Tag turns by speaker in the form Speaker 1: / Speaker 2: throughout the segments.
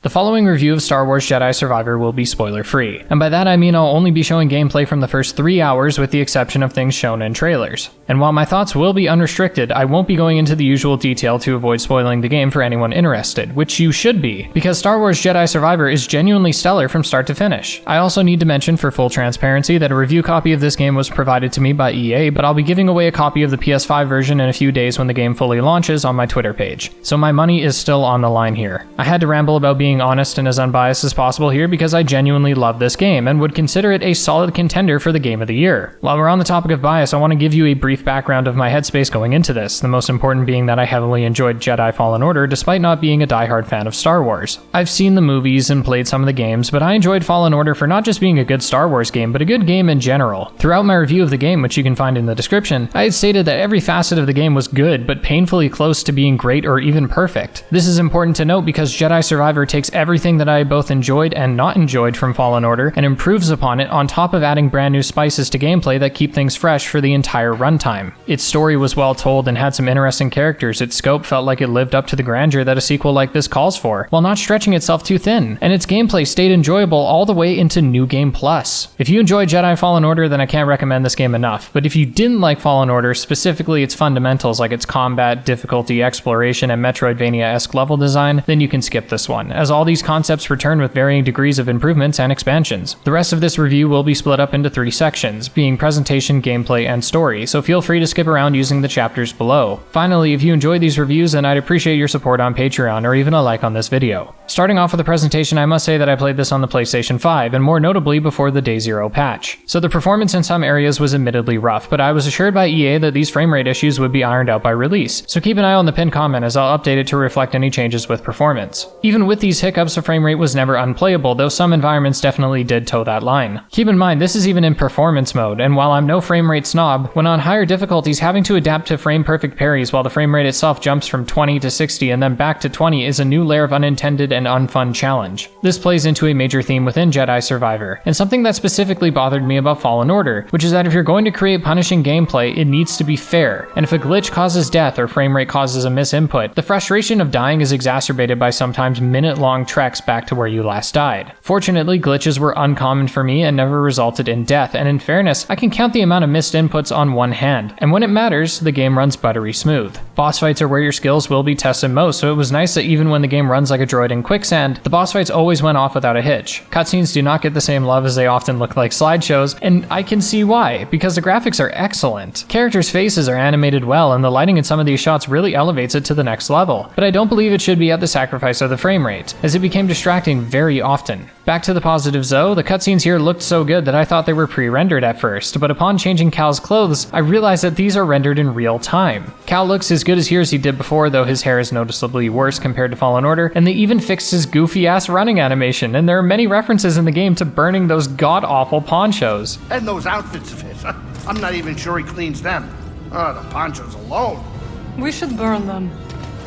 Speaker 1: The following review of Star Wars Jedi Survivor will be spoiler-free, and by that I mean I'll only be showing gameplay from the first 3 hours with the exception of things shown in trailers. And while my thoughts will be unrestricted, I won't be going into the usual detail to avoid spoiling the game for anyone interested, which you should be, because Star Wars Jedi Survivor is genuinely stellar from start to finish. I also need to mention for full transparency that a review copy of this game was provided to me by EA, but I'll be giving away a copy of the PS5 version in a few days when the game fully launches on my Twitter page. So my money is still on the line here. I had to ramble about being honest and as unbiased as possible here because I genuinely love this game and would consider it a solid contender for the Game of the Year. While we're on the topic of bias, I want to give you a brief background of my headspace going into this, the most important being that I heavily enjoyed Jedi Fallen Order despite not being a diehard fan of Star Wars. I've seen the movies and played some of the games, but I enjoyed Fallen Order for not just being a good Star Wars game, but a good game in general. Throughout my review of the game, which you can find in the description, I had stated that every facet of the game was good, but painfully close to being great or even perfect. This is important to note because Jedi Survivor takes everything that I both enjoyed and not enjoyed from Fallen Order and improves upon it on top of adding brand new spices to gameplay that keep things fresh for the entire runtime. Its story was well told and had some interesting characters, its scope felt like it lived up to the grandeur that a sequel like this calls for, while not stretching itself too thin, and its gameplay stayed enjoyable all the way into New Game Plus. If you enjoyed Jedi Fallen Order, then I can't recommend this game enough, but if you didn't like Fallen Order, specifically its fundamentals like its combat, difficulty, exploration, and Metroidvania-esque level design, then you can skip this one, as all these concepts return with varying degrees of improvements and expansions. The rest of this review will be split up into 3 sections, being presentation, gameplay, and story, so feel free to skip around using the chapters below. Finally, if you enjoyed these reviews, then I'd appreciate your support on Patreon or even a like on this video. Starting off with the presentation, I must say that I played this on the PlayStation 5, and more notably before the Day Zero patch. So the performance in some areas was admittedly rough, but I was assured by EA that these frame rate issues would be ironed out by release, so keep an eye on the pinned comment as I'll update it to reflect any changes with performance. Even with these hiccups, the frame rate was never unplayable, though some environments definitely did toe that line. Keep in mind, this is even in performance mode, and while I'm no frame rate snob, when on higher difficulties having to adapt to frame perfect parries while the frame rate itself jumps from 20 to 60 and then back to 20 is a new layer of unintended and unfun challenge. This plays into a major theme within Jedi Survivor, and something that specifically bothered me about Fallen Order, which is that if you're going to create punishing gameplay, it needs to be fair, and if a glitch causes death or frame rate causes a misinput, the frustration of dying is exacerbated by sometimes minute-long treks back to where you last died. Fortunately, glitches were uncommon for me and never resulted in death, and in fairness, I can count the amount of missed inputs on one hand, and when it matters, the game runs buttery smooth. Boss fights are where your skills will be tested most, so it was nice that even when the game runs like a droid in quicksand, the boss fights always went off without a hitch. Cutscenes do not get the same love as they often look like slideshows, and I can see why, because the graphics are excellent. Characters' faces are animated well, and the lighting in some of these shots really elevates it to the next level, but I don't believe it should be at the sacrifice of the frame rate, as it became distracting very often. Back to the positives though, the cutscenes here looked so good that I thought they were pre-rendered at first, but upon changing Cal's clothes, I realized that these are rendered in real time. Cal looks as good as here as he did before, though his hair is noticeably worse compared to Fallen Order, and they even fixed his goofy-ass running animation, and there are many references in the game to burning those god-awful ponchos.
Speaker 2: And those outfits of his, I'm not even sure he cleans them. Oh, the ponchos alone.
Speaker 3: We should burn them.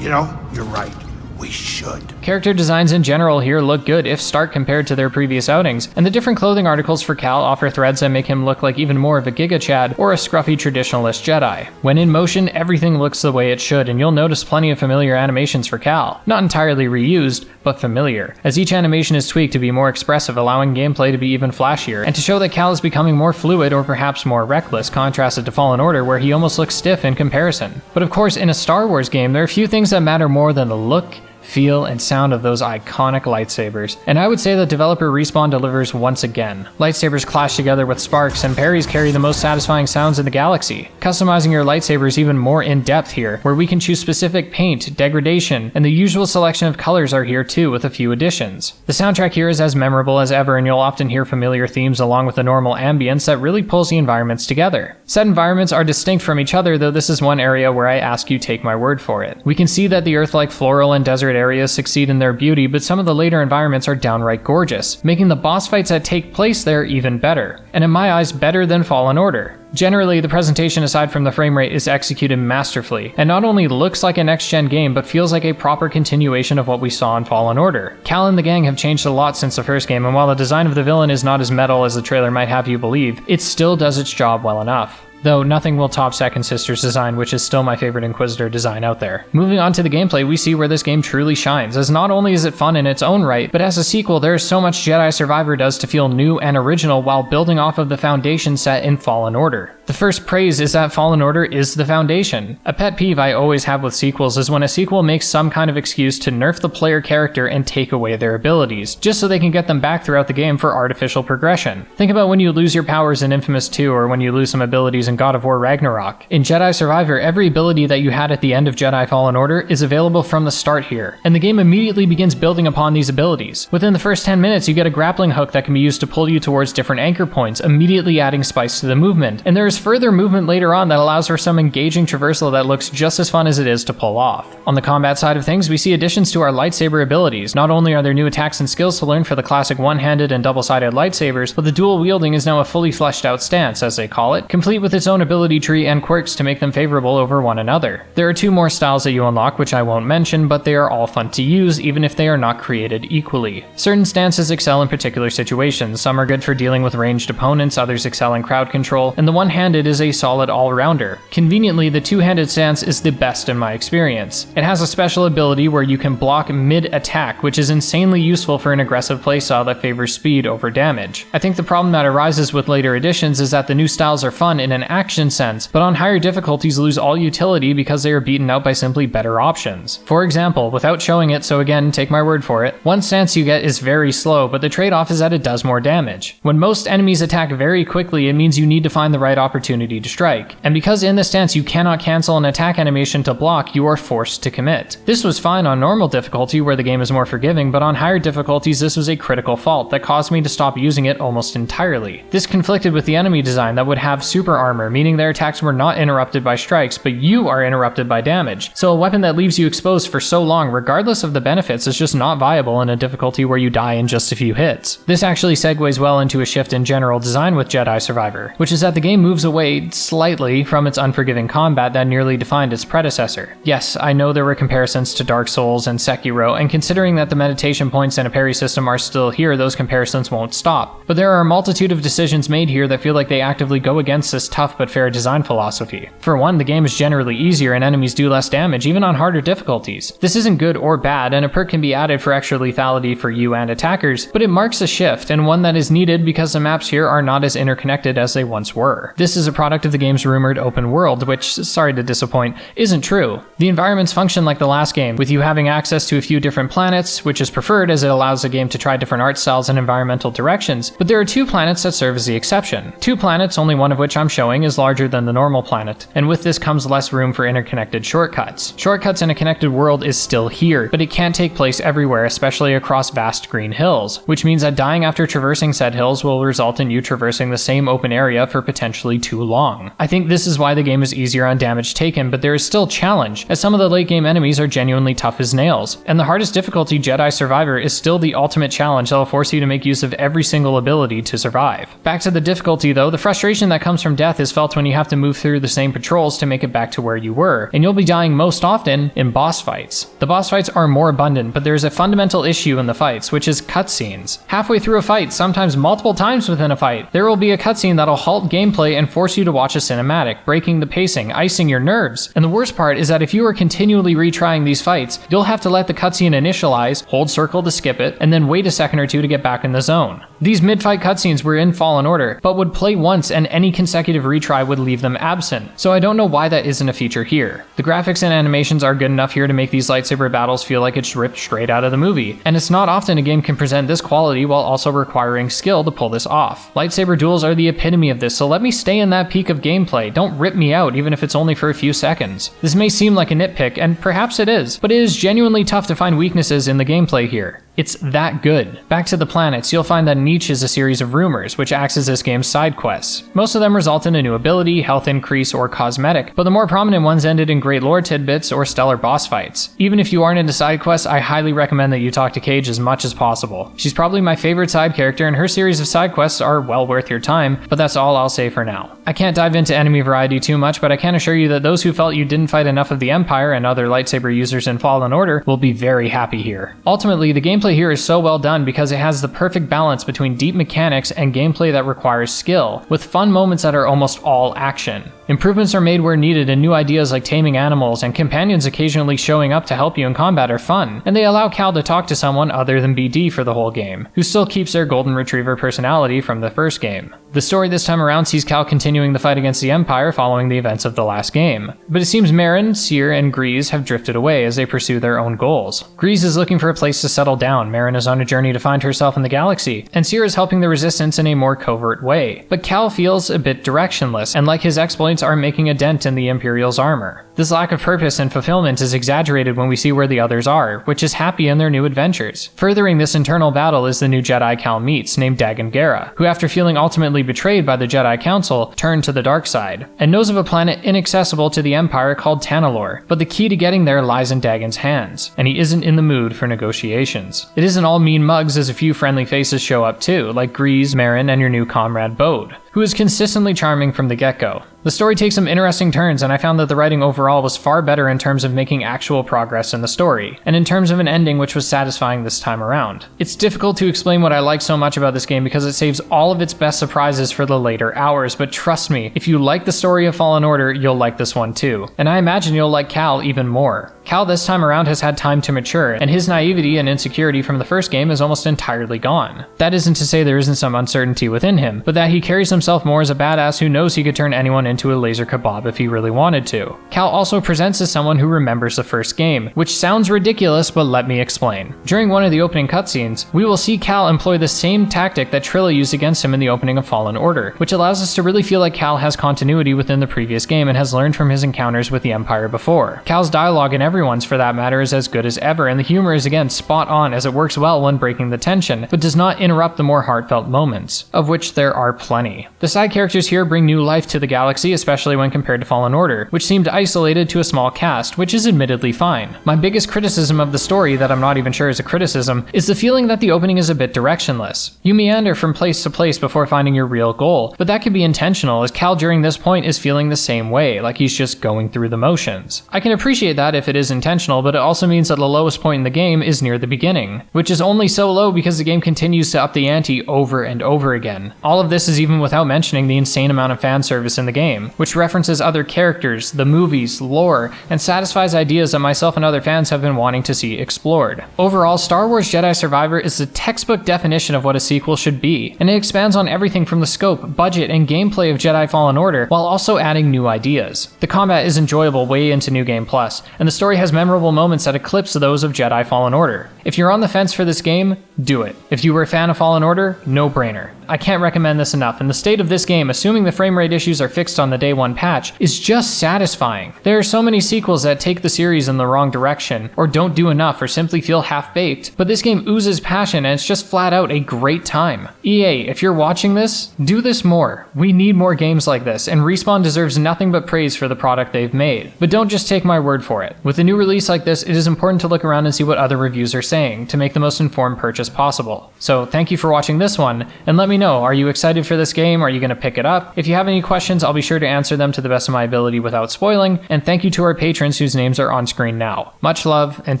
Speaker 2: You know, you're right. We should.
Speaker 1: Character designs in general here look good, if stark compared to their previous outings, and the different clothing articles for Cal offer threads that make him look like even more of a Giga Chad or a scruffy traditionalist Jedi. When in motion, everything looks the way it should, and you'll notice plenty of familiar animations for Cal. Not entirely reused, but familiar, as each animation is tweaked to be more expressive, allowing gameplay to be even flashier, and to show that Cal is becoming more fluid or perhaps more reckless, contrasted to Fallen Order where he almost looks stiff in comparison. But of course, in a Star Wars game, there are few things that matter more than the look, feel, and sound of those iconic lightsabers, and I would say that developer Respawn delivers once again. Lightsabers clash together with sparks, and parries carry the most satisfying sounds in the galaxy. Customizing your lightsaber is even more in-depth here, where we can choose specific paint, degradation, and the usual selection of colors are here too, with a few additions. The soundtrack here is as memorable as ever, and you'll often hear familiar themes along with the normal ambience that really pulls the environments together. Set environments are distinct from each other, though this is one area where I ask you take my word for it. We can see that the Earth-like floral and desert areas succeed in their beauty, but some of the later environments are downright gorgeous, making the boss fights that take place there even better, and in my eyes better than Fallen Order. Generally, the presentation aside from the frame rate is executed masterfully, and not only looks like a next-gen game, but feels like a proper continuation of what we saw in Fallen Order. Cal and the gang have changed a lot since the first game, and while the design of the villain is not as metal as the trailer might have you believe, it still does its job well enough. though nothing will top Second Sister's design, which is still my favorite Inquisitor design out there. Moving on to the gameplay, we see where this game truly shines, as not only is it fun in its own right, but as a sequel there is so much Jedi Survivor does to feel new and original while building off of the foundation set in Fallen Order. The first praise is that Fallen Order is the foundation. A pet peeve I always have with sequels is when a sequel makes some kind of excuse to nerf the player character and take away their abilities, just so they can get them back throughout the game for artificial progression. Think about when you lose your powers in Infamous 2 or when you lose some abilities in God of War Ragnarok. In Jedi Survivor, every ability that you had at the end of Jedi Fallen Order is available from the start here, and the game immediately begins building upon these abilities. Within the first 10 minutes, you get a grappling hook that can be used to pull you towards different anchor points, immediately adding spice to the movement, and there is further movement later on that allows for some engaging traversal that looks just as fun as it is to pull off. On the combat side of things, we see additions to our lightsaber abilities. Not only are there new attacks and skills to learn for the classic one-handed and double-sided lightsabers, but the dual wielding is now a fully fleshed out stance, as they call it, complete with its own ability tree and quirks to make them favorable over one another. There are 2 more styles that you unlock, which I won't mention, but they are all fun to use, even if they are not created equally. Certain stances excel in particular situations. Some are good for dealing with ranged opponents, others excel in crowd control, and the one-handed is a solid all-rounder. Conveniently, the two-handed stance is the best in my experience. It has a special ability where you can block mid-attack, which is insanely useful for an aggressive playstyle that favors speed over damage. I think the problem that arises with later editions is that the new styles are fun in an action sense, but on higher difficulties lose all utility because they are beaten out by simply better options. For example, without showing it, so again, take my word for it, one stance you get is very slow, but the trade-off is that it does more damage. When most enemies attack very quickly, it means you need to find the right opportunity to strike, and because in this stance you cannot cancel an attack animation to block, you are forced to commit. This was fine on normal difficulty where the game is more forgiving, but on higher difficulties this was a critical fault that caused me to stop using it almost entirely. This conflicted with the enemy design that would have super armor, meaning their attacks were not interrupted by strikes, but you are interrupted by damage. So a weapon that leaves you exposed for so long, regardless of the benefits, is just not viable in a difficulty where you die in just a few hits. This actually segues well into a shift in general design with Jedi Survivor, which is that the game moves away slightly from its unforgiving combat that nearly defined its predecessor. Yes, I know there were comparisons to Dark Souls and Sekiro, and considering that the meditation points and a parry system are still here, those comparisons won't stop. But there are a multitude of decisions made here that feel like they actively go against this tough but fair design philosophy. For one, the game is generally easier and enemies do less damage, even on harder difficulties. This isn't good or bad, and a perk can be added for extra lethality for you and attackers, but it marks a shift, and one that is needed because the maps here are not as interconnected as they once were. This is a product of the game's rumored open world, which, sorry to disappoint, isn't true. The environments function like the last game, with you having access to a few different planets, which is preferred as it allows the game to try different art styles and environmental directions, but there are 2 planets that serve as the exception. 2 planets, only one of which I'm showing, is larger than the normal planet, and with this comes less room for interconnected shortcuts. Shortcuts in a connected world is still here, but it can't take place everywhere, especially across vast green hills, which means that dying after traversing said hills will result in you traversing the same open area for potentially too long. I think this is why the game is easier on damage taken, but there is still challenge, as some of the late game enemies are genuinely tough as nails, and the hardest difficulty, Jedi Survivor, is still the ultimate challenge that will force you to make use of every single ability to survive. Back to the difficulty though, the frustration that comes from death is felt when you have to move through the same patrols to make it back to where you were, and you'll be dying most often in boss fights. The boss fights are more abundant, but there is a fundamental issue in the fights, which is cutscenes. Halfway through a fight, sometimes multiple times within a fight, there will be a cutscene that'll halt gameplay and force you to watch a cinematic, breaking the pacing, icing your nerves. And the worst part is that if you are continually retrying these fights, you'll have to let the cutscene initialize, hold circle to skip it, and then wait a second or two to get back in the zone. These mid-fight cutscenes were in Fallen Order, but would play once and any consecutive retry would leave them absent, so I don't know why that isn't a feature here. The graphics and animations are good enough here to make these lightsaber battles feel like it's ripped straight out of the movie, and it's not often a game can present this quality while also requiring skill to pull this off. Lightsaber duels are the epitome of this, so let me stay in that peak of gameplay, don't rip me out even if it's only for a few seconds. This may seem like a nitpick, and perhaps it is, but it is genuinely tough to find weaknesses in the gameplay here. It's that good. Back to the planets, you'll find that each is a series of rumors, which acts as this game's side quests. Most of them result in a new ability, health increase, or cosmetic, but the more prominent ones ended in great lore tidbits or stellar boss fights. Even if you aren't into side quests, I highly recommend that you talk to Cage as much as possible. She's probably my favorite side character, and her series of side quests are well worth your time, but that's all I'll say for now. know. I can't dive into enemy variety too much, but I can assure you that those who felt you didn't fight enough of the Empire and other lightsaber users in Fallen Order will be very happy here. Ultimately, the gameplay here is so well done because it has the perfect balance between deep mechanics and gameplay that requires skill, with fun moments that are almost all action. Improvements are made where needed, and new ideas like taming animals and companions occasionally showing up to help you in combat are fun, and they allow Cal to talk to someone other than BD for the whole game, who still keeps their golden retriever personality from the first game. The story this time around sees Cal continuing the fight against the Empire following the events of the last game, but it seems Merrin, Cere, and Grease have drifted away as they pursue their own goals. Grease is looking for a place to settle down, Merrin is on a journey to find herself in the galaxy, and Cere is helping the Resistance in a more covert way. But Cal feels a bit directionless, and like his exploits aren't making a dent in the Imperial's armor. This lack of purpose and fulfillment is exaggerated when we see where the others are, which is happy in their new adventures. Furthering this internal battle is the new Jedi Cal meets, named Dagan Gera, who after feeling ultimately betrayed by the Jedi Council, turned to the dark side, and knows of a planet inaccessible to the Empire called Tanalorr, but the key to getting there lies in Dagan's hands, and he isn't in the mood for negotiations. It isn't all mean mugs, as a few friendly faces show up too, like Grease, Merrin, and your new comrade Bode, who is consistently charming from the get-go. The story takes some interesting turns, and I found that the writing overall was far better in terms of making actual progress in the story, and in terms of an ending which was satisfying this time around. It's difficult to explain what I like so much about this game because it saves all of its best surprises for the later hours, but trust me, if you like the story of Fallen Order, you'll like this one too. And I imagine you'll like Cal even more. Cal this time around has had time to mature, and his naivety and insecurity from the first game is almost entirely gone. That isn't to say there isn't some uncertainty within him, but that he carries himself more as a badass who knows he could turn anyone into a laser kebab if he really wanted to. Cal also presents as someone who remembers the first game, which sounds ridiculous, but let me explain. During one of the opening cutscenes, we will see Cal employ the same tactic that Trilla used against him in the opening of Fallen Order, which allows us to really feel like Cal has continuity within the previous game and has learned from his encounters with the Empire before. Cal's dialogue, and everyone's for that matter, is as good as ever, and the humor is again spot on as it works well when breaking the tension, but does not interrupt the more heartfelt moments, of which there are plenty. The side characters here bring new life to the galaxy, especially when compared to Fallen Order, which seemed isolated to a small cast, which is admittedly fine. My biggest criticism of the story, that I'm not even sure is a criticism, is the feeling that the opening is a bit directionless. You meander from place to place before finding your real goal, but that could be intentional, as Cal during this point is feeling the same way, like he's just going through the motions. I can appreciate that if it is intentional, but it also means that the lowest point in the game is near the beginning, which is only so low because the game continues to up the ante over and over again. All of this is even without mentioning the insane amount of fan service in the game, which references other characters, the movies, lore, and satisfies ideas that myself and other fans have been wanting to see explored. Overall, Star Wars Jedi Survivor is the textbook definition of what a sequel should be, and it expands on everything from the scope, budget, and gameplay of Jedi Fallen Order, while also adding new ideas. The combat is enjoyable way into New Game Plus, and the story has memorable moments that eclipse those of Jedi Fallen Order. If you're on the fence for this game, do it. If you were a fan of Fallen Order, no brainer. I can't recommend this enough, and the state of this game, assuming the frame rate issues are fixed on the day one patch, is just satisfying. There are so many sequels that take the series in the wrong direction, or don't do enough, or simply feel half-baked, but this game oozes passion and it's just flat out a great time. EA, if you're watching this, do this more. We need more games like this, and Respawn deserves nothing but praise for the product they've made. But don't just take my word for it. With a new release like this, it is important to look around and see what other reviews are saying, to make the most informed purchase possible. So thank you for watching this one, and let me know, are you excited for this game? Are you going to pick it up? If you have any questions, I'll be sure to answer them to the best of my ability without spoiling, and thank you to our patrons whose names are on screen now. Much love, and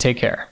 Speaker 1: take care.